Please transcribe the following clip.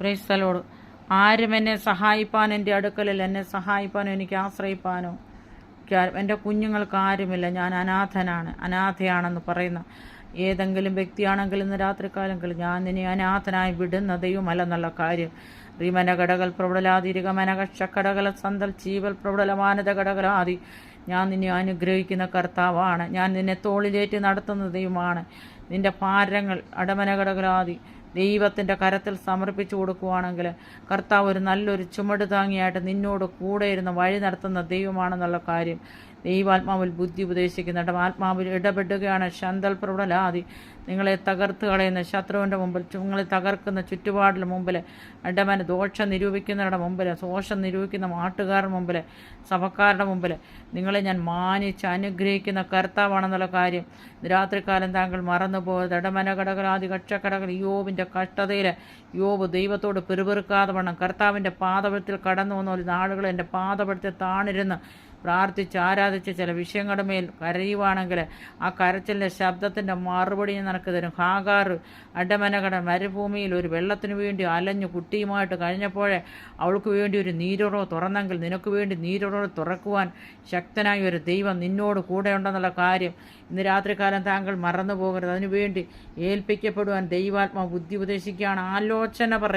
Praise the Lord. ആരും എന്നെ സഹായിപ്പാൻ, എൻ്റെ അടുക്കലിൽ എന്നെ സഹായിപ്പാനോ എനിക്ക് ആശ്രയിപ്പാനോ എൻ്റെ കുഞ്ഞുങ്ങൾക്ക് ആരുമില്ല. ഞാൻ അനാഥയാണെന്ന് പറയുന്ന ഏതെങ്കിലും വ്യക്തിയാണെങ്കിൽ ഇന്ന് രാത്രികാലങ്ങളിൽ ഞാൻ നിന്നെ അനാഥനായി വിടുന്ന ദൈവമല്ലെന്നുള്ള കാര്യം. റിമന ഘടകൽ പ്രബലാതിരികമനകക്ഷക്കടകല സന്തൽ ചീവൽ പ്രബലമാനത ഘടകലാതി. ഞാൻ നിന്നെ അനുഗ്രഹിക്കുന്ന കർത്താവാണ്. ഞാൻ നിന്നെ തോളിലേറ്റി നടത്തുന്ന ദൈവമാണ്. നിന്റെ ഭാരങ്ങൾ അടമനഘടകലാതി ദൈവത്തിൻ്റെ കരത്തിൽ സമർപ്പിച്ചു കൊടുക്കുകയാണെങ്കിൽ കർത്താവ് ഒരു നല്ലൊരു ചുമട് താങ്ങിയായിട്ട് നിന്നോട് കൂടെ ഇരുന്ന് വഴി നടത്തുന്ന ദൈവമാണെന്നുള്ള കാര്യം. ദൈവാത്മാവിൽ ബുദ്ധി ഉപദേശിക്കുന്നുണ്ട്. ആത്മാവിൽ ഇടപെടുകയാണ്. ശന്തൽ പ്രബലാതി നിങ്ങളെ തകർത്ത് കളയുന്ന ശത്രുവിൻ്റെ മുമ്പിൽ, നിങ്ങളെ തകർക്കുന്ന ചുറ്റുപാടിന് മുമ്പിൽ, ഇടമന ദോഷം നിരൂപിക്കുന്നവരുടെ മുമ്പിൽ, ദോഷം നിരൂപിക്കുന്ന നാട്ടുകാരുടെ മുമ്പിൽ, സഭക്കാരുടെ മുമ്പിൽ നിങ്ങളെ ഞാൻ മാനിച്ച് അനുഗ്രഹിക്കുന്ന കർത്താവാണെന്നുള്ള കാര്യം രാത്രികാലം താങ്കൾ മറന്നുപോകരുത്. ഇടമന കടകലാതി കക്ഷക്കടകൾ യോബിൻ്റെ കഷ്ടതയിൽ യോബ് ദൈവത്തോട് പിറുപിറുക്കാതെ വണ്ണം കർത്താവിൻ്റെ പാദപത്തിൽ കടന്നു വന്ന ഒരു നാളുകൾ എൻ്റെ പാദപത്തിൽ താണിരുന്ന് പ്രാർത്ഥിച്ച് ആരാധിച്ച് ചില വിഷയങ്ങളുടെ മേൽ കരയുവാണെങ്കിൽ ആ കരച്ചിലിൻ്റെ ശബ്ദത്തിൻ്റെ മറുപടി നിനക്ക് തരും. ഹാഗാർ അഡമനകട മരുഭൂമിയിൽ ഒരു വെള്ളത്തിനു വേണ്ടി അലഞ്ഞു കുട്ടിയുമായിട്ട് കഴിഞ്ഞപ്പോഴേ അവൾക്ക് വേണ്ടി ഒരു നീരുറവ് തുറന്നെങ്കിൽ നിനക്ക് വേണ്ടി നീരുറവ് തുറക്കുവാൻ ശക്തനായ ഒരു ദൈവം നിന്നോട് കൂടെ ഉണ്ടെന്നുള്ള കാര്യം ഇന്ന് രാത്രികാലം താങ്കൾ മറന്നു പോകരുത്. അതിനുവേണ്ടി ഏൽപ്പിക്കപ്പെടുവാൻ ദൈവാത്മാ ബുദ്ധി ഉപദേശിക്കുകയാണ്. ആലോചന പറയും.